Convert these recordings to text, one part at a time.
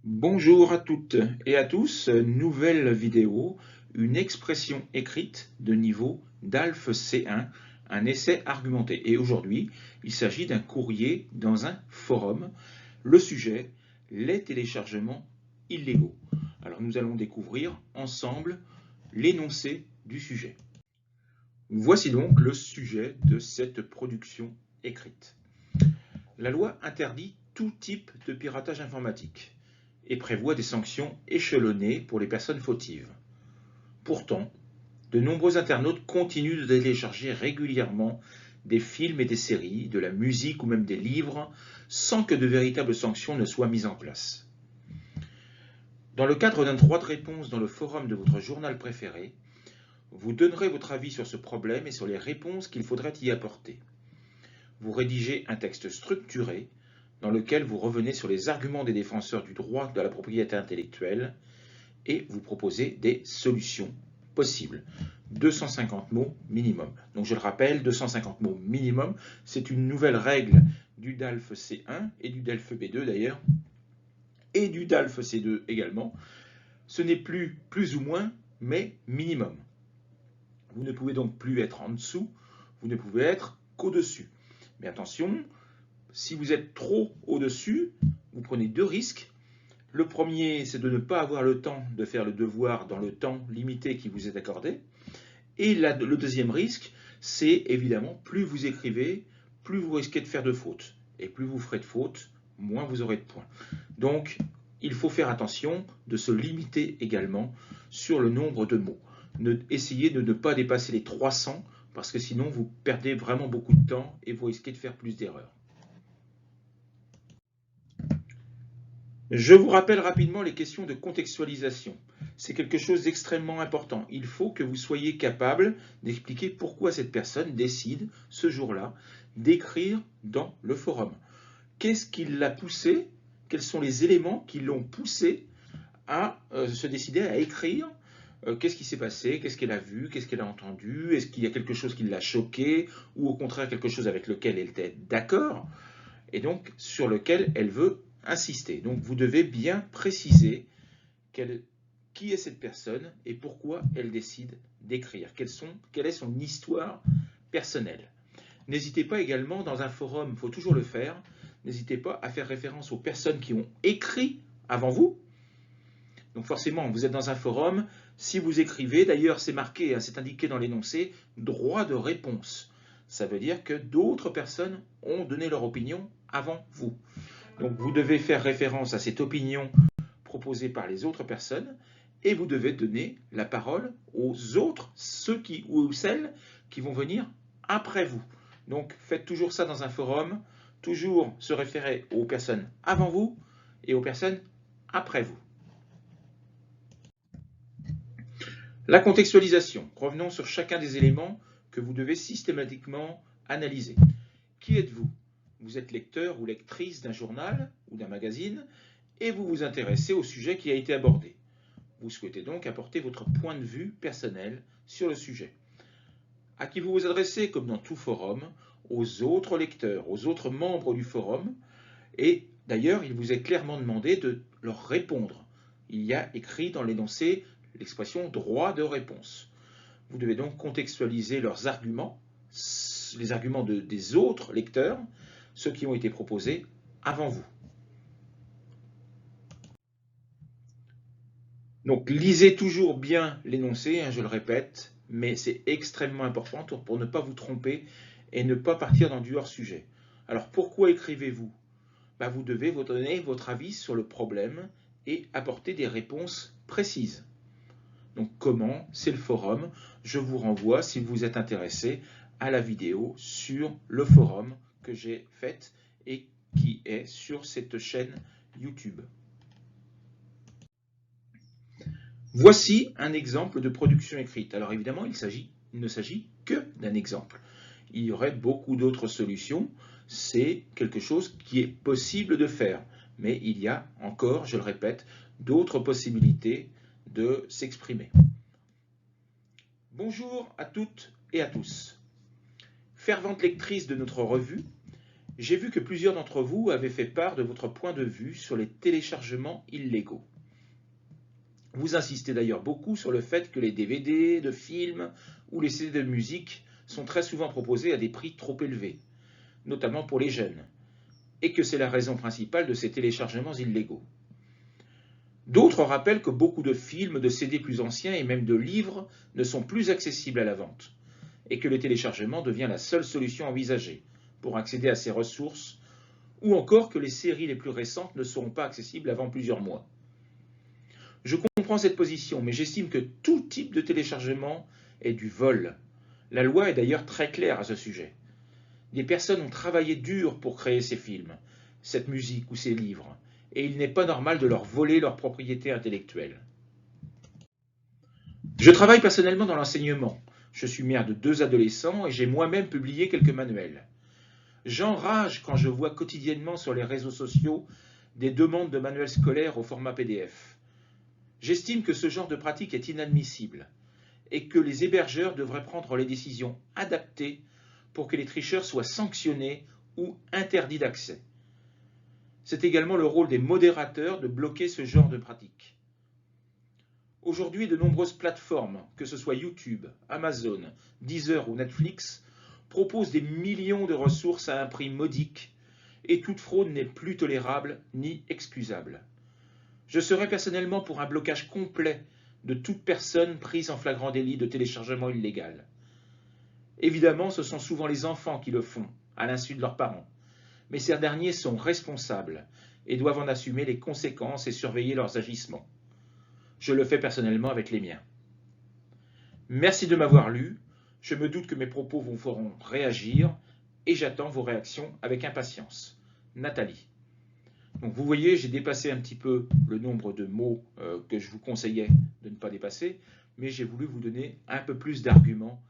Bonjour à toutes et à tous, nouvelle vidéo, une expression écrite de niveau DALF C1, un essai argumenté. Et aujourd'hui, il s'agit d'un courrier dans un forum. Le sujet, les téléchargements illégaux. Alors nous allons découvrir ensemble l'énoncé du sujet. Voici donc le sujet de cette production écrite. La loi interdit tout type de piratage informatique et prévoit des sanctions échelonnées pour les personnes fautives. Pourtant, de nombreux internautes continuent de télécharger régulièrement des films et des séries, de la musique ou même des livres, sans que de véritables sanctions ne soient mises en place. Dans le cadre d'un droit de réponse dans le forum de votre journal préféré, vous donnerez votre avis sur ce problème et sur les réponses qu'il faudrait y apporter. Vous rédigez un texte structuré dans lequel vous revenez sur les arguments des défenseurs du droit de la propriété intellectuelle et vous proposez des solutions possibles. 250 mots minimum. Donc je le rappelle, 250 mots minimum, c'est une nouvelle règle du DALF C1 et du DALF B2 d'ailleurs, et du DALF C2 également. Ce n'est plus plus ou moins, mais minimum. Vous ne pouvez donc plus être en dessous, vous ne pouvez être qu'au-dessus. Mais attention, si vous êtes trop au-dessus, vous prenez deux risques. Le premier, c'est de ne pas avoir le temps de faire le devoir dans le temps limité qui vous est accordé. Et le deuxième risque, c'est évidemment, plus vous écrivez, plus vous risquez de faire de fautes. Et plus vous ferez de fautes, moins vous aurez de points. Donc, il faut faire attention de se limiter également sur le nombre de mots. Essayez de ne pas dépasser les 300, parce que sinon vous perdez vraiment beaucoup de temps et vous risquez de faire plus d'erreurs. Je vous rappelle rapidement les questions de contextualisation. C'est quelque chose d'extrêmement important. Il faut que vous soyez capable d'expliquer pourquoi cette personne décide, ce jour-là, d'écrire dans le forum. Qu'est-ce qui l'a poussé? Quels sont les éléments qui l'ont poussé à se décider à écrire? Qu'est-ce qui s'est passé? Qu'est-ce qu'elle a vu? Qu'est-ce qu'elle a entendu? Est-ce qu'il y a quelque chose qui l'a choqué? Ou au contraire quelque chose avec lequel elle était d'accord? Et donc sur lequel elle veut insister. Donc vous devez bien préciser qui est cette personne et pourquoi elle décide d'écrire. Quelle est son histoire personnelle. N'hésitez pas également dans un forum, il faut toujours le faire, n'hésitez pas à faire référence aux personnes qui ont écrit avant vous. Donc forcément, vous êtes dans un forum, si vous écrivez, d'ailleurs c'est marqué, c'est indiqué dans l'énoncé, droit de réponse. Ça veut dire que d'autres personnes ont donné leur opinion avant vous. Donc vous devez faire référence à cette opinion proposée par les autres personnes et vous devez donner la parole aux autres, ceux ou celles qui vont venir après vous. Donc faites toujours ça dans un forum, toujours se référer aux personnes avant vous et aux personnes après vous. La contextualisation. Revenons sur chacun des éléments que vous devez systématiquement analyser. Qui êtes-vous? Vous êtes lecteur ou lectrice d'un journal ou d'un magazine et vous vous intéressez au sujet qui a été abordé. Vous souhaitez donc apporter votre point de vue personnel sur le sujet. À qui vous vous adressez, comme dans tout forum, aux autres lecteurs, aux autres membres du forum, et d'ailleurs, il vous est clairement demandé de leur répondre. Il y a écrit dans l'énoncé l'expression droit de réponse. Vous devez donc contextualiser leurs arguments, les arguments des autres lecteurs, ceux qui ont été proposés avant vous. Donc lisez toujours bien l'énoncé, je le répète, mais c'est extrêmement important pour ne pas vous tromper et ne pas partir dans du hors-sujet. Alors pourquoi écrivez-vous? Vous devez vous donner votre avis sur le problème et apporter des réponses précises. Donc comment? C'est le forum. Je vous renvoie, si vous êtes intéressé, à la vidéo sur le forum que j'ai faite et qui est sur cette chaîne YouTube. Voici un exemple de production écrite. Alors évidemment, il ne s'agit que d'un exemple. Il y aurait beaucoup d'autres solutions. C'est quelque chose qui est possible de faire. Mais il y a encore, je le répète, d'autres possibilités de s'exprimer. Bonjour à toutes et à tous. Fervente lectrice de notre revue, J'ai vu que plusieurs d'entre vous avaient fait part de votre point de vue sur les téléchargements illégaux. Vous insistez d'ailleurs beaucoup sur le fait que les DVD de films ou les CD de musique sont très souvent proposés à des prix trop élevés, notamment pour les jeunes, et que c'est la raison principale de ces téléchargements illégaux. D'autres rappellent que beaucoup de films, de CD plus anciens et même de livres ne sont plus accessibles à la vente, et que le téléchargement devient la seule solution envisagée pour accéder à ces ressources, ou encore que les séries les plus récentes ne seront pas accessibles avant plusieurs mois. Je comprends cette position, mais j'estime que tout type de téléchargement est du vol. La loi est d'ailleurs très claire à ce sujet. Des personnes ont travaillé dur pour créer ces films, cette musique ou ces livres, et il n'est pas normal de leur voler leur propriété intellectuelle. Je travaille personnellement dans l'enseignement. Je suis mère de 2 adolescents et j'ai moi-même publié quelques manuels. J'enrage quand je vois quotidiennement sur les réseaux sociaux des demandes de manuels scolaires au format PDF. J'estime que ce genre de pratique est inadmissible et que les hébergeurs devraient prendre les décisions adaptées pour que les tricheurs soient sanctionnés ou interdits d'accès. C'est également le rôle des modérateurs de bloquer ce genre de pratique. Aujourd'hui, de nombreuses plateformes, que ce soit YouTube, Amazon, Deezer ou Netflix, proposent des millions de ressources à un prix modique et toute fraude n'est plus tolérable ni excusable. Je serai personnellement pour un blocage complet de toute personne prise en flagrant délit de téléchargement illégal. Évidemment, ce sont souvent les enfants qui le font, à l'insu de leurs parents. Mais ces derniers sont responsables et doivent en assumer les conséquences et surveiller leurs agissements. Je le fais personnellement avec les miens. Merci de m'avoir lu. Je me doute que mes propos vous feront réagir et j'attends vos réactions avec impatience. Nathalie. Donc vous voyez, j'ai dépassé un petit peu le nombre de mots que je vous conseillais de ne pas dépasser, mais j'ai voulu vous donner un peu plus d'arguments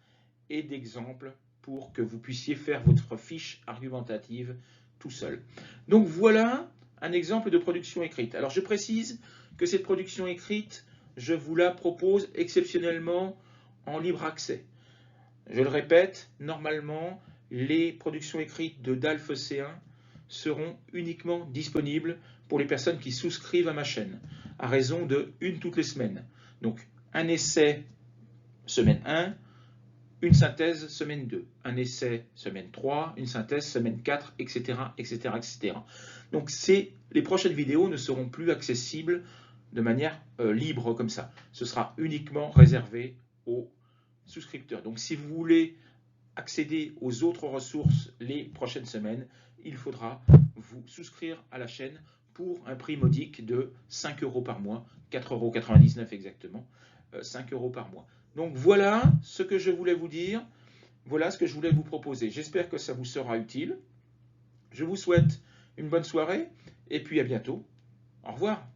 et d'exemples pour que vous puissiez faire votre fiche argumentative tout seul. Donc voilà un exemple de production écrite. Alors je précise que cette production écrite, je vous la propose exceptionnellement en libre accès. Je le répète, normalement, les productions écrites de DALF C1 seront uniquement disponibles pour les personnes qui souscrivent à ma chaîne, à raison de une toutes les semaines. Donc un essai semaine 1, une synthèse semaine 2, un essai semaine 3, une synthèse semaine 4, etc. etc., etc. Donc les prochaines vidéos ne seront plus accessibles de manière libre comme ça. Ce sera uniquement réservé aux souscripteurs. Donc si vous voulez accéder aux autres ressources les prochaines semaines, il faudra vous souscrire à la chaîne pour un prix modique de 5 € par mois, 4,99 € exactement, 5 € par mois. Donc voilà ce que je voulais vous dire, voilà ce que je voulais vous proposer. J'espère que ça vous sera utile. Je vous souhaite une bonne soirée et puis à bientôt. Au revoir.